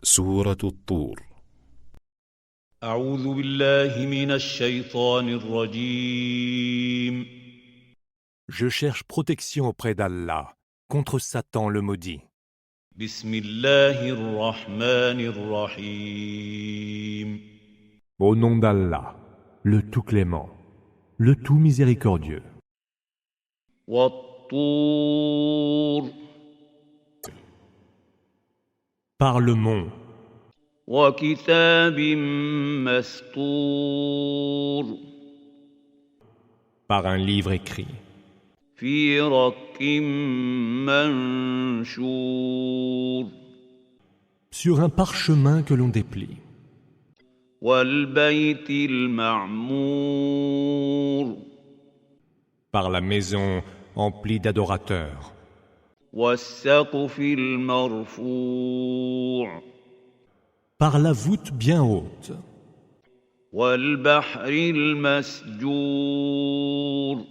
سورة الطور. أعوذ بالله من الشيطان الرجيم. Je cherche protection auprès d'Allah contre Satan le maudit. بسم الله الرحمن الرحيم. Au nom d'Allah, le tout clément, le tout miséricordieux. والطور Par le mont, وكتاب مسطور par un livre écrit, في رك منشور sur un parchemin que l'on déplie, والبيت المعمور par la maison emplie d'adorateurs, والسقف المرفوع par la voûte bien haute, والبحر المسجور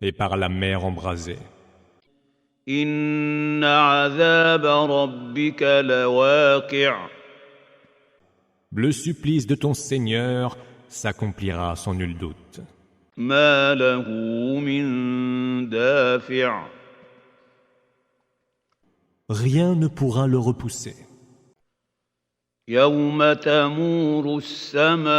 et par la mer embrasée. إن عذاب ربك لواقع Le supplice de ton Seigneur s'accomplira sans nul doute. ما له من دافع Rien ne pourra le repousser. يوم تمور السماء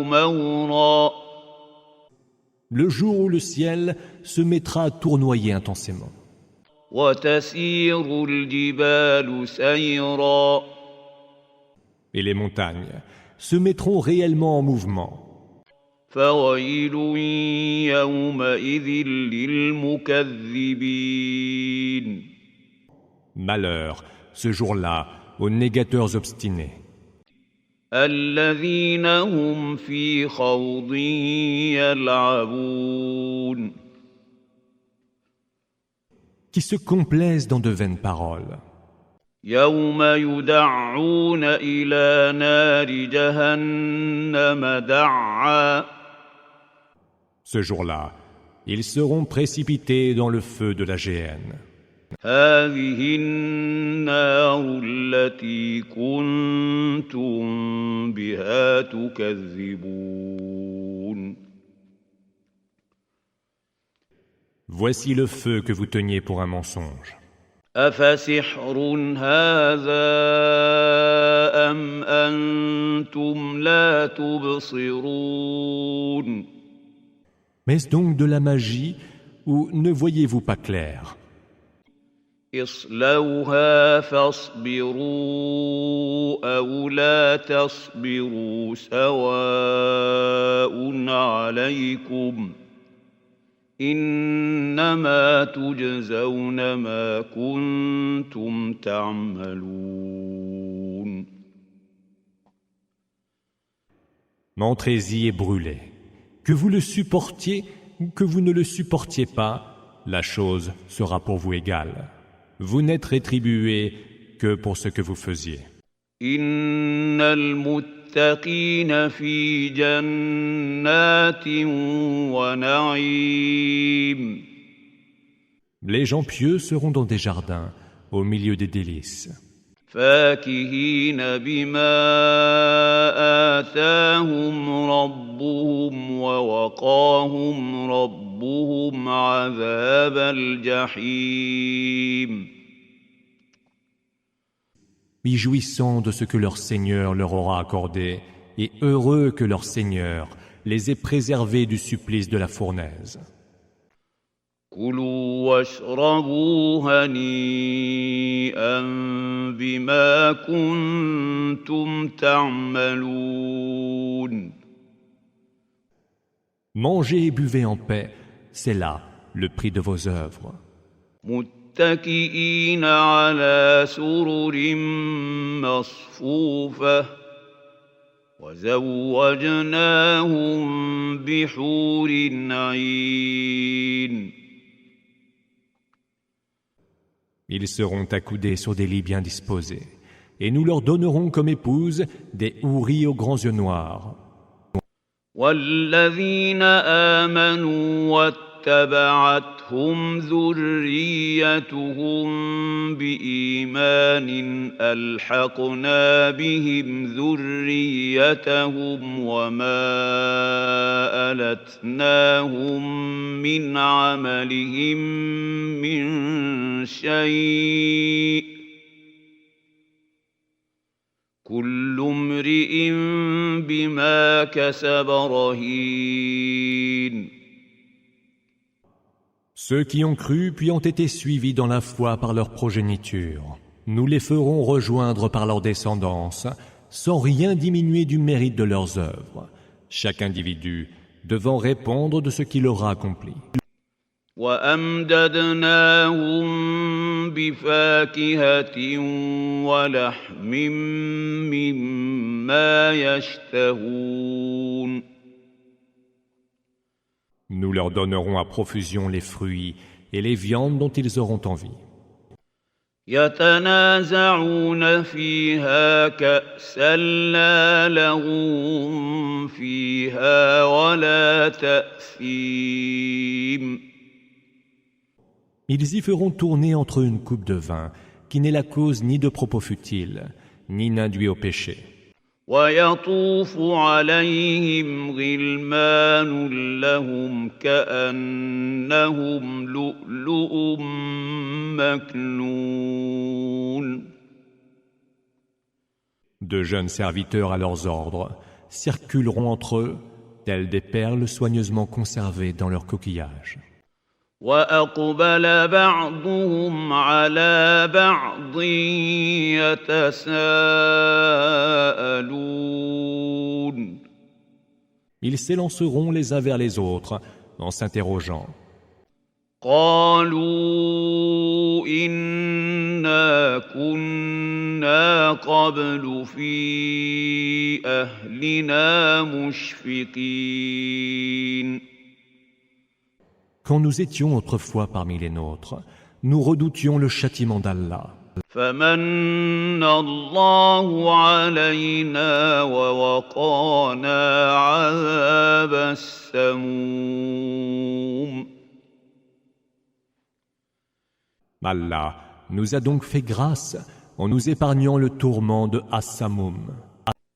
مورا Le jour où le ciel se mettra à tournoyer intensément, وتسير الجبال سيرا et les montagnes se mettront réellement en mouvement. فويل يومئذ للمكذبين Malheur, ce jour-là, aux négateurs obstinés, الذين هم في خوض يلعبون qui se complaisent dans de vaines paroles. يوم يدعون إلى نار جهنم دعا Ce jour-là, ils seront précipités dans le feu de la géhenne. هذه النار التي كنتم بها تكذبون Voici le feu que vous teniez pour un mensonge. أفسحر هذا أم أنتم لا تبصرون Mais est-ce donc de la magie ou ne voyez-vous pas clair? اصلوها فاصبروا أو لا تصبروا سواء عليكم إنما تجزون ما كنتم تعملون Entrez-y et brûlez. Que vous le supportiez ou que vous ne le supportiez pas, la chose sera pour vous égale. Vous n'êtes rétribués que pour ce que vous faisiez. إن المتقين في جنات ونعيم Les gens pieux seront dans des jardins, au milieu des délices, فاكهين بما آتاهم ربهم ووقاهم ربهم عذاب الجحيم y jouissant de ce que leur Seigneur leur aura accordé, et heureux que leur Seigneur les ait préservés du supplice de la fournaise. كلوا واشربوا هنيئا بما كنتم تعملون Mangez et buvez en paix, c'est là le prix de vos œuvres. متكئين على سرر مصفوفة وزوجناهم بحور عين Ils seront accoudés sur des lits bien disposés, et nous leur donnerons comme épouses des houris aux grands yeux noirs. والذين آمنوا واتبعتهم ذريتهم بإيمان ألحقنا بهم ذريتهم وما ألتناهم من عملهم من شيء كل امرئ بما كسب رهين. Ceux qui ont cru puis ont été suivis dans la foi par leur progéniture, nous les ferons rejoindre par leur descendance, sans rien diminuer du mérite de leurs œuvres, chaque individu devant répondre de ce qu'il aura accompli. وأمددناهم بفاكهة ولحم مما يشتهون. Nous leur donnerons à profusion les fruits et les viandes dont ils auront envie. يتنازعون فيها كأسا لا لغو فيها ولا تأثيم. Ils y feront tourner entre eux une coupe de vin qui n'est la cause ni de propos futiles, ni n'induit au péché. ويطوف عليهم غلمان لهم كأنهم لؤلؤ مكنون. De jeunes serviteurs à leurs ordres circuleront entre eux, tels des perles soigneusement conservées dans leur coquillage. وأقبل بعضهم على بعض يتساءلون. Ils s'élanceront les uns vers les autres en s'interrogeant. قالوا إنا كنا قبل في أهلنا مشفقين. Quand nous étions autrefois parmi les nôtres, nous redoutions le châtiment d'Allah. فمن الله علينا ووقانا عذاب السموم. Allah nous a donc fait grâce en nous épargnant le tourment de As-Samum.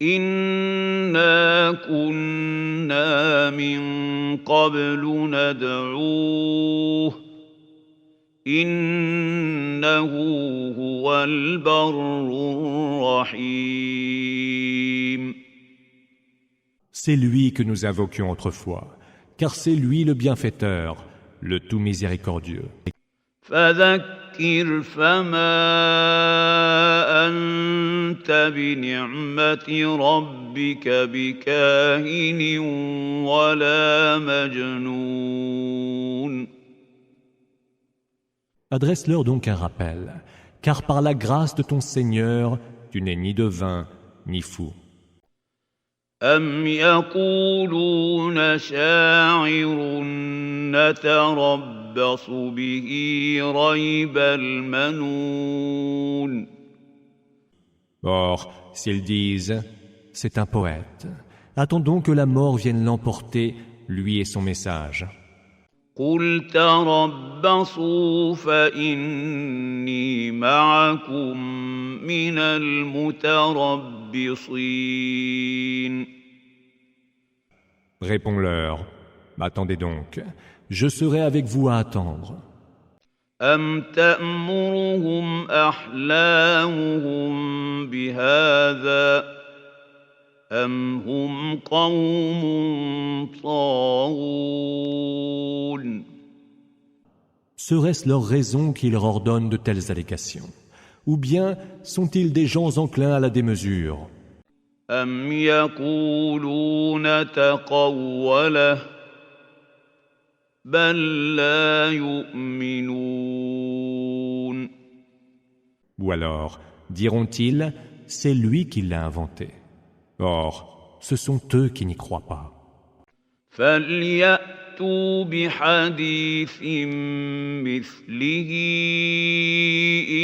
إنا كنا من قبل ندعوه إنه هو البر الرحيم. C'est lui que nous invoquions autrefois, car c'est lui le bienfaiteur, le tout miséricordieux. فذكر فما أنت بنعمة ربك بكاهن ولا مجنون. Adresse-leur donc un rappel, car par la grâce de ton Seigneur, tu n'es ni devin ni fou. أم يقولون شاعر نتربص به ريب المنون. Or, s'ils disent « c'est un poète », attendons que la mort vienne l'emporter, lui et son message. قل تربصوا فإني معكم من المتربصين. Réponds-leur « attendez donc, je serai avec vous à attendre. » أم تأمرهم أحلامهم بهذا أم هم قوم طاغون. Serait-ce leur raison qui leur ordonne de telles allégations? Ou bien sont-ils des gens enclins à la démesure? أم يقولون تقوله بل لا يؤمنون. Ou alors diront-ils « c'est lui qui l'a inventé ». Or, ce sont eux qui n'y croient pas. فليأتوا بحديث مثله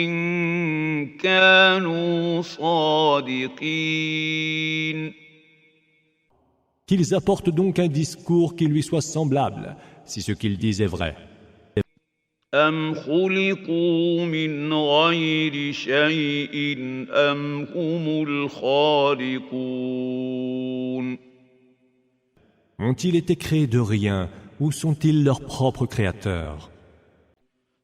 إن كانوا صادقين. Qu'ils apportent donc un discours qui lui soit semblable, si ce qu'ils disent est vrai. أم خلقوا من غير شيء أم هم الخالقون Ont-ils été créés de rien ou sont-ils leurs propres créateurs?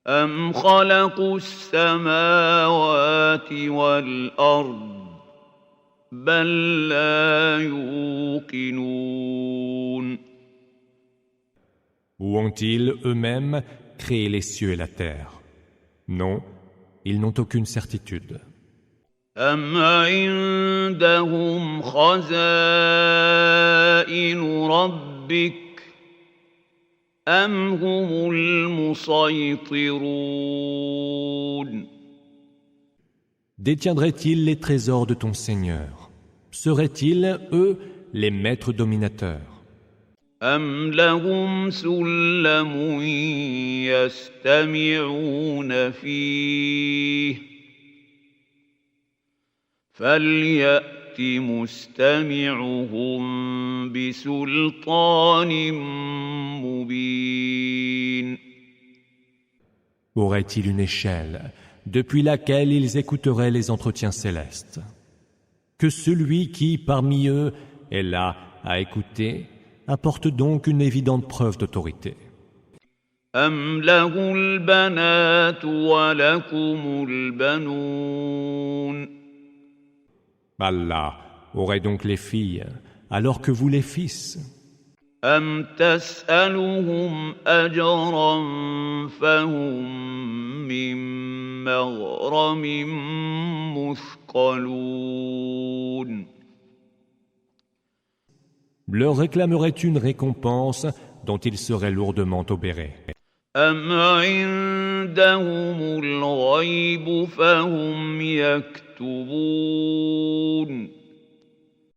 أم خلقوا السماوات والأرض بل لا يوقنون Ou ont-ils eux-mêmes créé les cieux et la terre? Non, ils n'ont aucune certitude. أم عندهم خزائن ربك أم هم المسيطرون Détiendraient-ils les trésors de ton Seigneur? Seraient-ils, eux, les maîtres dominateurs? أم لهم سلم يستمعون فيه فليأت مستمعهم بسلطان مبين Auraient-ils une échelle depuis laquelle ils écouteraient les entretiens célestes? Que celui qui, parmi eux, est là à écouter, apporte donc une évidente preuve d'autorité. أم له البنات ولكم البنون Allah aurait donc les filles, alors que vous les fils. أم تسألهم أجرا فهم من مغرم مثقلون Leur réclamerait une récompense dont ils seraient lourdement obérés. أم عندهم الغيب فهم يكتبون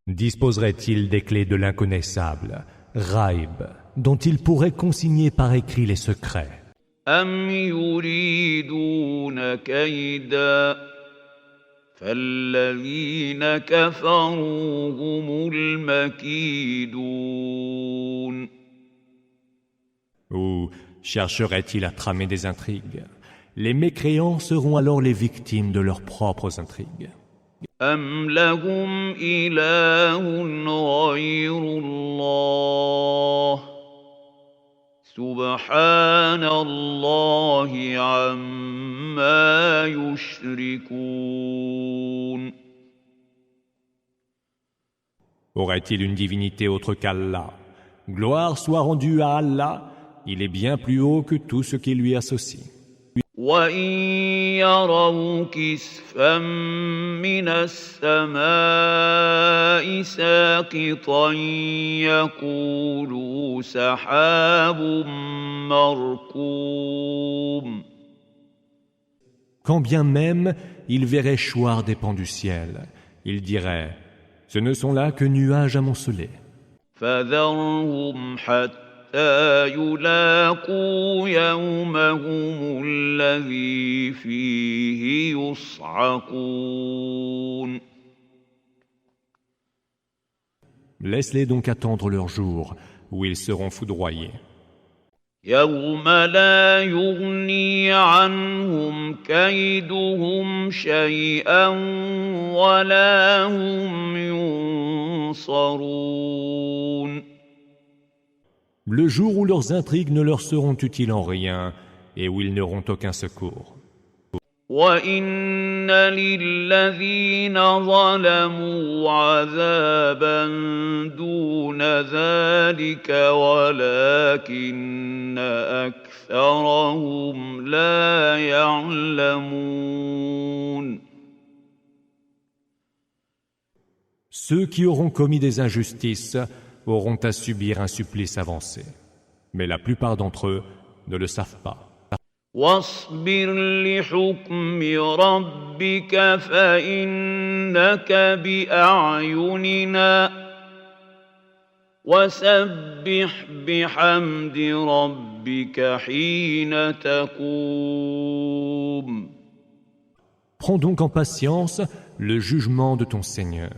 Disposerait-il des clés de l'inconnaissable, Ghaib, dont il pourrait consigner par écrit les secrets? أم يريدون كيدا فالذين كفروا هم المكيدون Ou chercherait-il à tramer des intrigues? Les mécréants seront alors les victimes de leurs propres intrigues. أم لهم إله غير الله سبحان الله عما يشركون Aurait-il une divinité autre qu'Allah? Gloire soit rendue à Allah, il est bien plus haut que tout ce qui lui associe. وإن يروا كسفا من السماء ساقطا يقولوا سحاب مركوم Quand bien même ils verraient choir des pans du ciel, ils diraient « Ce ne sont là que nuages amoncelés. فذرهم حتى يلاقوا يومهم الذي فيه يصعقون » Laisse-les donc attendre leur jour, où ils seront foudroyés. يوم لا يغني عنهم كيدهم شيئا ولا هم ينصرون Le jour où leurs intrigues ne leur seront utiles en rien et où ils n'auront aucun secours. وإن للذين ظلموا عذابا دون ذلك ولكن أكثرهم لا يعلمون Ceux qui auront commis des injustices auront à subir un supplice avancé. Mais la plupart d'entre eux ne le savent pas. واصبر لحكم ربك فإنك بأعيننا وسبح بحمد ربك حين تقوم Prends donc en patience le jugement de ton Seigneur,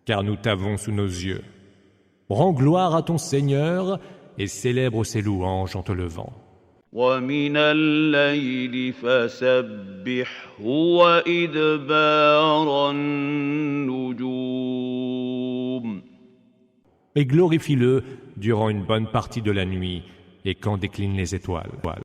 car nous t'avons sous nos yeux. Rends gloire à ton Seigneur et célèbre ses louanges en te levant. ومن الليل فسبحه وإدبار النجوم. Et glorifie-le durant une bonne partie de la nuit et quand déclinent les étoiles.